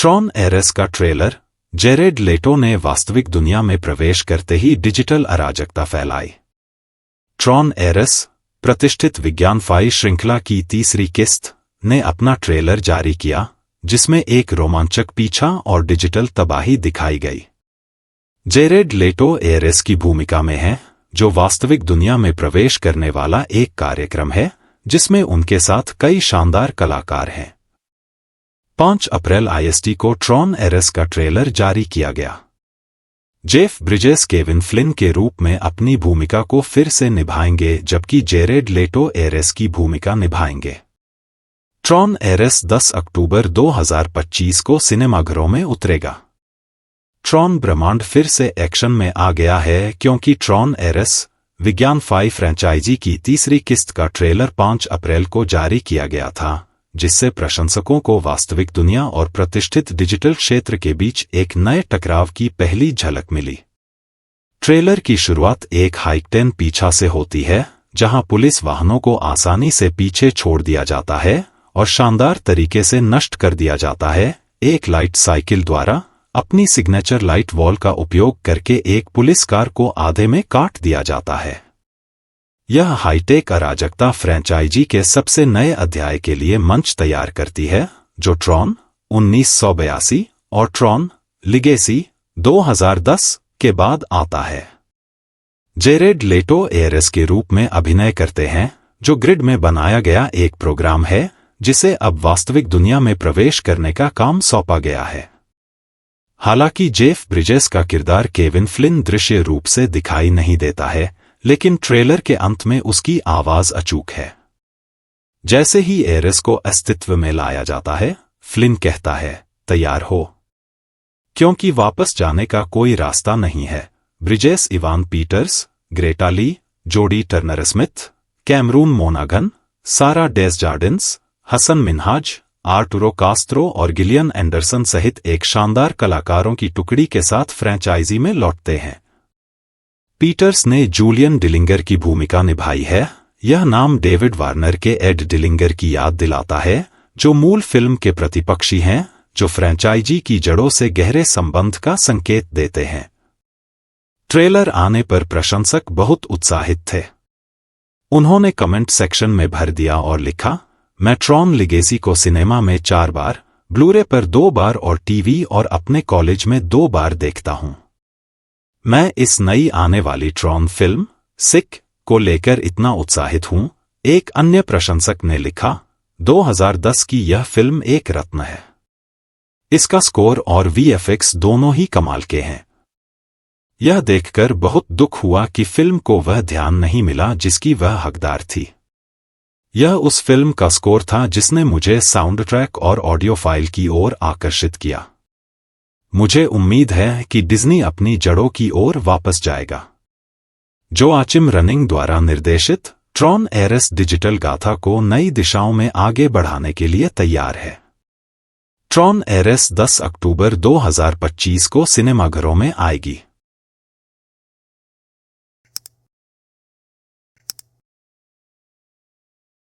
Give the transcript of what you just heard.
Tron arrays का trailer. Jared लेटो ने वास्तविक दुनिया में प्रवेश करते ही डिजिटल अराजकता फैलाई। ट्रॉन एरेस, प्रतिष्ठित विज्ञान फाई श्रृंखला की तीसरी किस्त, ने अपना ट्रेलर जारी किया, जिसमें एक रोमांचक पीछा और डिजिटल तबाही दिखाई गई। जेरेड लेटो एरेस की भूमिका में है, जो वास्तविक दुनिया में प्रवेश करने वाला एक कार्यक्रम है, जिसमें उनके साथ कई शानदार कलाकार हैं। 5 अप्रैल IST को ट्रॉन एरेस का ट्रेलर जारी किया गया। जेफ ब्रिजेस केविन फ्लिन के रूप में अपनी भूमिका को फिर से निभाएंगे, जबकि जेरेड लेटो एरेस की भूमिका निभाएंगे। ट्रॉन एरेस 10 अक्टूबर 2025 को सिनेमाघरों में उतरेगा। ट्रॉन ब्रह्मांड फिर से एक्शन में आ गया है, क्योंकि ट्रॉन एरेस, विज्ञान फाई फ्रेंचाइजी की तीसरी किस्त का ट्रेलर 5 अप्रैल को जारी किया गया था, जिससे प्रशंसकों को वास्तविक दुनिया और प्रतिष्ठित डिजिटल क्षेत्र के बीच एक नए टकराव की पहली झलक मिली। ट्रेलर की शुरुआत एक हाइटेन पीछा से होती है, जहां पुलिस वाहनों को आसानी से पीछे छोड़ दिया जाता है और शानदार तरीके से नष्ट कर दिया जाता है। एक लाइट साइकिल द्वारा अपनी सिग्नेचर लाइट वॉल का उपयोग करके एक पुलिस कार को आधे में काट दिया जाता है। यह हाईटेक अराजकता फ्रेंचाइजी के सबसे नए अध्याय के लिए मंच तैयार करती है, जो ट्रॉन 1982 और ट्रॉन लिगेसी 2010 के बाद आता है। जेरेड लेटो एरेस के रूप में अभिनय करते हैं, जो ग्रिड में बनाया गया एक प्रोग्राम है, जिसे अब वास्तविक दुनिया में प्रवेश करने का काम सौंपा गया है। हालांकि जेफ ब्रिजेस का किरदार केविन फ्लिन दृश्य रूप से दिखाई नहीं देता है, लेकिन ट्रेलर के अंत में उसकी आवाज अचूक है। जैसे ही एरेस को अस्तित्व में लाया जाता है, फ्लिन कहता है, तैयार हो, क्योंकि वापस जाने का कोई रास्ता नहीं है। ब्रिजेस इवान पीटर्स, ग्रेटा ली, जोडी टर्नर स्मिथ, कैमरून मोनागन, सारा डेसजार्डिन्स, हसन मिन्हाज, आर्टुरो कास्त्रो और गिलियन एंडरसन सहित एक शानदार कलाकारों की टुकड़ी के साथ फ्रेंचाइजी में लौटते हैं। पीटर्स ने जूलियन डिलिंगर की भूमिका निभाई है। यह नाम डेविड वार्नर के एड डिलिंगर की याद दिलाता है, जो मूल फिल्म के प्रतिपक्षी हैं, जो फ्रेंचाइजी की जड़ों से गहरे संबंध का संकेत देते हैं। ट्रेलर आने पर प्रशंसक बहुत उत्साहित थे। उन्होंने कमेंट सेक्शन में भर दिया और लिखा, मैं ट्रॉन लिगेसी को सिनेमा में 4 बार, ब्लूरे पर 2 बार और टीवी और अपने कॉलेज में 2 बार देखता हूं। मैं इस नई आने वाली ट्रॉन फिल्म सिक को लेकर इतना उत्साहित हूं। एक अन्य प्रशंसक ने लिखा, 2010 की यह फिल्म एक रत्न है। इसका स्कोर और VFX दोनों ही कमाल के हैं। यह देखकर बहुत दुख हुआ कि फिल्म को वह ध्यान नहीं मिला जिसकी वह हकदार थी। यह उस फिल्म का स्कोर था जिसने मुझे साउंड ट्रैक और ऑडियो फाइल की ओर आकर्षित किया। मुझे उम्मीद है कि डिज्नी अपनी जड़ों की ओर वापस जाएगा। जोआचिम रनिंग द्वारा निर्देशित ट्रॉन एरेस डिजिटल गाथा को नई दिशाओं में आगे बढ़ाने के लिए तैयार है। ट्रॉन एरेस 10 अक्टूबर 2025 को सिनेमाघरों में आएगी।